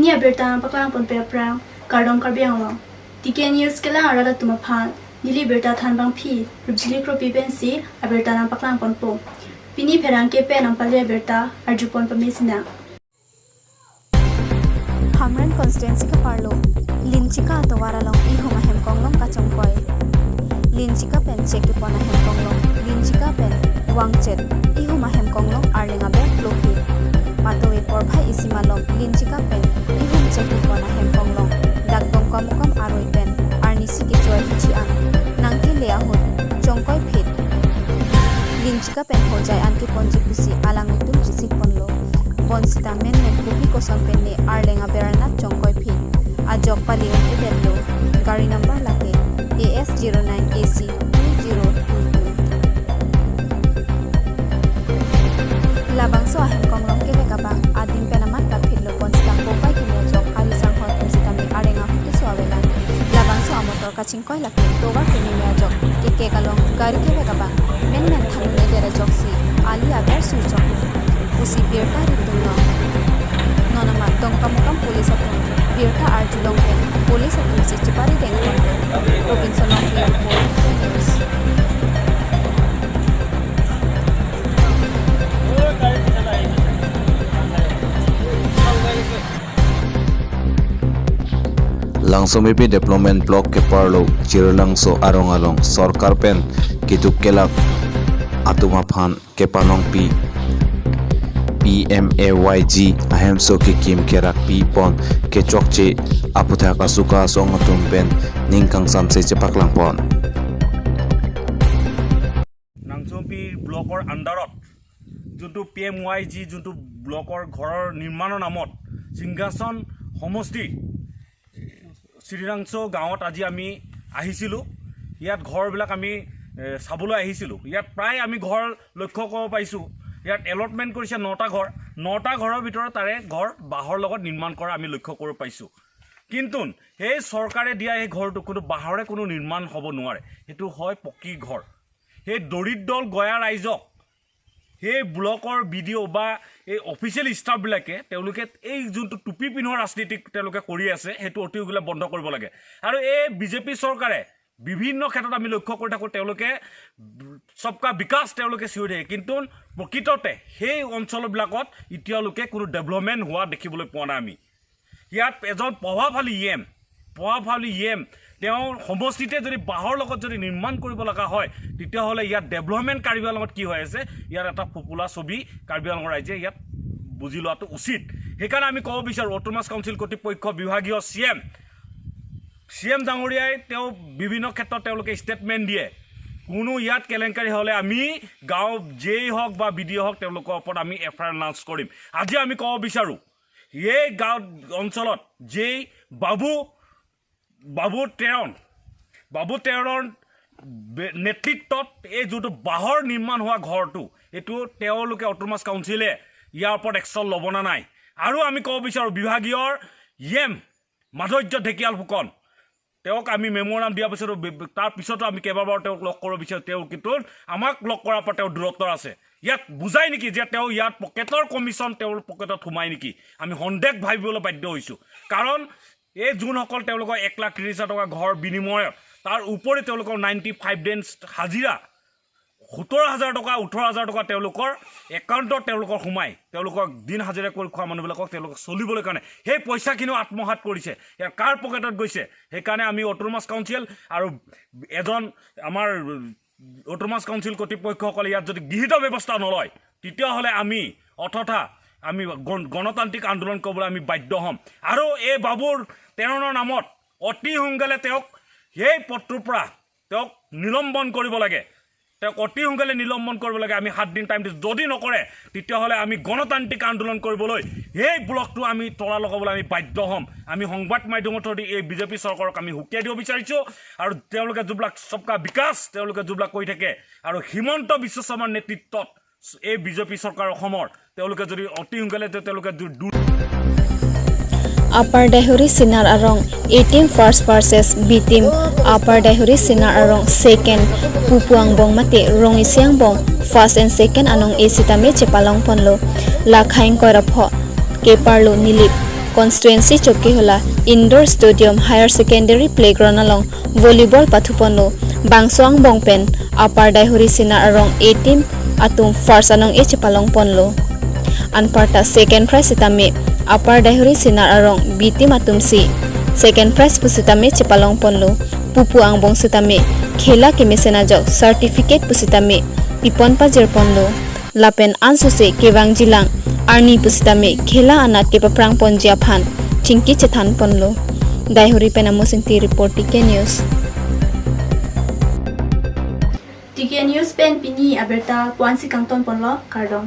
Pini berta paklang pon perprang kardong karbiang lo. Tike news kela arada tumaphan nili berta than bang phi rujili kro pipensi aberta nang paklang pon po. Pini pherang ke pe nang palya berta arjupon pamesina. Hamran constituency ka parlo linchika atawara long ihoma hemkong long kachongkoi linchika pen cheki pona hemkong long linchika pen wangchet ihoma hemkong long arlenga be loki matowe porphai isimalom linchika pen ihom cheki pona hemkong long dakdong kamukam aroi pen arnisi ki joy chi an nangke lea hot chongkoi phet linchika pen hojai an ki ponji kusi alang tum chisik ponlo bonsita men kopi kosam penne arlenga berana chongkoi phi ajok pali ebello gari number lake AS09AC 2022 labangso ahem konglong ke bekabang adim penamat ka phillo bonsita kopai ki mejok arisang hot bonsita mi arenga huki swawela labangso amotor ka chingkoi lake toba kini mejok ke kalong gari ke bekabang men thalu ne dere joksi ali agar sujok usi birta ritulno nonama tongkamukam police atong birta arjulong pen police atong sichipari dengkon Robinson of Airport News Langso mipi development block ke parlo chiro langso arong along sarkar pen kituk kelak atuma phan ke panong pi PMAYG ahem so ki kim kerak pi pon ke chokche aputha ka suka song atum pen ningkang samse chepak lang pon নাংচম্পি ব্লকৰ আণ্ডাৰত যোনটো PMYG যোনটো ব্লকৰ ঘৰৰ নিৰ্মাণৰ নামত সিংহাসন সমষ্টি শ্ৰীৰাংচ গাঁৱত আজি আমি আহিছিলোঁ ইয়াত ঘৰবিলাক আমি চাবলৈ আহিছিলোঁ ইয়াত প্ৰায় আমি ঘৰ লক্ষ্য কৰিব পাইছোঁ ইয়াত এলটমেণ্ট কৰিছে 9টা ঘৰৰ ভিতৰত তাৰে ঘৰ বাঁহৰ লগত নিৰ্মাণ কৰা আমি লক্ষ্য কৰিব পাইছোঁ কিন্তু এই চৰকাৰে দিয়া এই ঘৰটো কোনো বাঁহৰে কোনো নিৰ্মাণ হ'ব নোৱাৰে সেইটো হয় পকী ঘৰ এই দৰিদ্ৰ গয়া ৰাইজক এই ব্লকৰ ভিডিঅ' বা এই অফিচিয়েল ষ্টাফবিলাকে তেওঁলোকে এই যোনটো টুপি পিন্ধোৱা ৰাজনীতি তেওঁলোকে কৰি আছে সেইটো অতিগুলে বন্ধ কৰিব লাগে আৰু এই বিজেপি চৰকাৰে বিভিন্ন ক্ষেত্ৰত আমি লক্ষ্য কৰি থাকোঁ তেওঁলোকে সবকা বিকাশ তেওঁলোকে চিঞৰি থাকে কিন্তু প্ৰকৃততে সেই অঞ্চলবিলাকত এতিয়ালৈকে কোনো ডেভেলপমেণ্ট হোৱা দেখিবলৈ পোৱা নাই আমি ইয়াত এজন প্ৰভাৱশালী ইএম তেওঁ সমষ্টিতে যদি বাঁহৰ লগত যদি নিৰ্মাণ কৰিব লগা হয় তেতিয়াহ'লে ইয়াত ডেভেলপমেণ্ট কাৰ্বি আংলঙত কি হৈ আছে ইয়াৰ এটা পপুলা ছবি কাৰ্বি আংলঙৰ ৰাইজে ইয়াত বুজি লোৱাটো উচিত সেইকাৰণে আমি ক'ব বিচাৰোঁ অট'নমাছ কাউন্সিল কৰ্তৃপক্ষ বিভাগীয় চিএম ডাঙৰীয়াই তেওঁ বিভিন্ন ক্ষেত্ৰত তেওঁলোকে ষ্টেটমেণ্ট দিয়ে কোনো ইয়াত কেলেংকাৰী হ'লে আমি গাঁও যেই হওক বা বিডিঅ' হওক তেওঁলোকৰ ওপৰত আমি এফআইআৰ লঞ্চ কৰিম আজি আমি ক'ব বিচাৰোঁ এই গাঁও অঞ্চলত যেই বাবু তেৰণৰ নেতৃত্বত এই যোনটো বাঁহৰ নিৰ্মাণ হোৱা ঘৰটো এইটো তেওঁলোকে অট'নমাছ কাউন্সিলে ইয়াৰ ওপৰত একশ্যন ল'ব নাই আৰু আমি ক'ব বিচাৰোঁ বিভাগীয় মাধুৰ্য ঢেকিয়াল ফুকন তেওঁক আমি মেম'ৰাম দিয়াৰ পিছতো তাৰ পিছতো আমি কেইবাবাৰো তেওঁক লগ কৰিব বিচাৰোঁ তেওঁ কিন্তু আমাক লগ কৰাৰ পৰা তেওঁ দূৰত্ব আছে ইয়াত বুজাই নেকি যে তেওঁ ইয়াত পকেটৰ কমিশ্যন তেওঁৰ পকেটত সোমাই নেকি আমি সন্দেহ ভাবিবলৈ বাধ্য হৈছোঁ কাৰণ এই যোনসকল তেওঁলোকৰ 1,30,000 টকা ঘৰ বিনিময়ত তাৰ উপৰি তেওঁলোকৰ 95 ডেজ হাজিৰা 17,000 টকা 18,000 টকা তেওঁলোকৰ একাউণ্টত তেওঁলোকৰ সোমাই তেওঁলোকৰ দিন হাজিৰা কৰি খোৱা মানুহবিলাকক তেওঁলোকক চলিবলৈ কাৰণে সেই পইচাখিনিও আত্মসাৎ কৰিছে ইয়াৰ কাৰ পকেটত গৈছে সেইকাৰণে আমি অট'নমাছ কাউন্সিল আৰু এজন আমাৰ অট'নমাছ কাউন্সিল কৰ্তৃপক্ষসকলে ইয়াত যদি গৃহীত ব্যৱস্থা নলয় তেতিয়াহ'লে আমি গণতান্ত্ৰিক আন্দোলন কৰিবলৈ আমি বাধ্য হ'ম আৰু এই বাবুৰ তেৰণৰ নামত অতি সোনকালে তেওঁক এই পদটোৰ পৰা তেওঁক নিলম্বন কৰিব লাগে তেওঁক অতি সোনকালে নিলম্বন কৰিব লাগে আমি 7 দিন টাইম যদি নকৰে তেতিয়াহ'লে আমি গণতান্ত্ৰিক আন্দোলন কৰিবলৈ এই ব্লকটো আমি তলা লগাবলৈ আমি বাধ্য হ'ম আমি সংবাদ মাধ্যমৰ থ্ৰুদি এই বিজেপি চৰকাৰক আমি হুকিয়াই দিব বিচাৰিছোঁ আৰু তেওঁলোকে যিবিলাক সবকা বিকাশ তেওঁলোকে যিবিলাক কৈ থাকে আৰু হিমন্ত বিশ্ব শৰ্মাৰ নেতৃত্বত এই বিজেপি চৰকাৰ অসমৰ তেওঁলোকে যদি অতি সোনকালে তেওঁলোকে Upper Dahuri Sinar Arong 18 first versus B team Upper Dahuri Sinar Arong second Pupuang Bong Mate Rong Isiang Bong first and second anong Esitame Chepalong Ponlo Lakhain Korapho Keparlo Nilip constituency chokki hola indoor stadium higher secondary playground along volleyball pathuponlo bangsoang bongpen upper daihuri sina arong 8 team atum first anong e chapalong ponlo anparta second prize itame upper daihuri sina arong b team atum si second prize pusitame chapalong ponlo pupu ang bong sitame khela kemesena jok certificate pusitame pipon pajir ponlo lapen ansose kewang jilang arni pusitame khela anat ke paprang ponjia phan chingki chethan ponlo daihuri penamo singti report TK news TK news pen pini aberta kwansi kangton ponlo kardom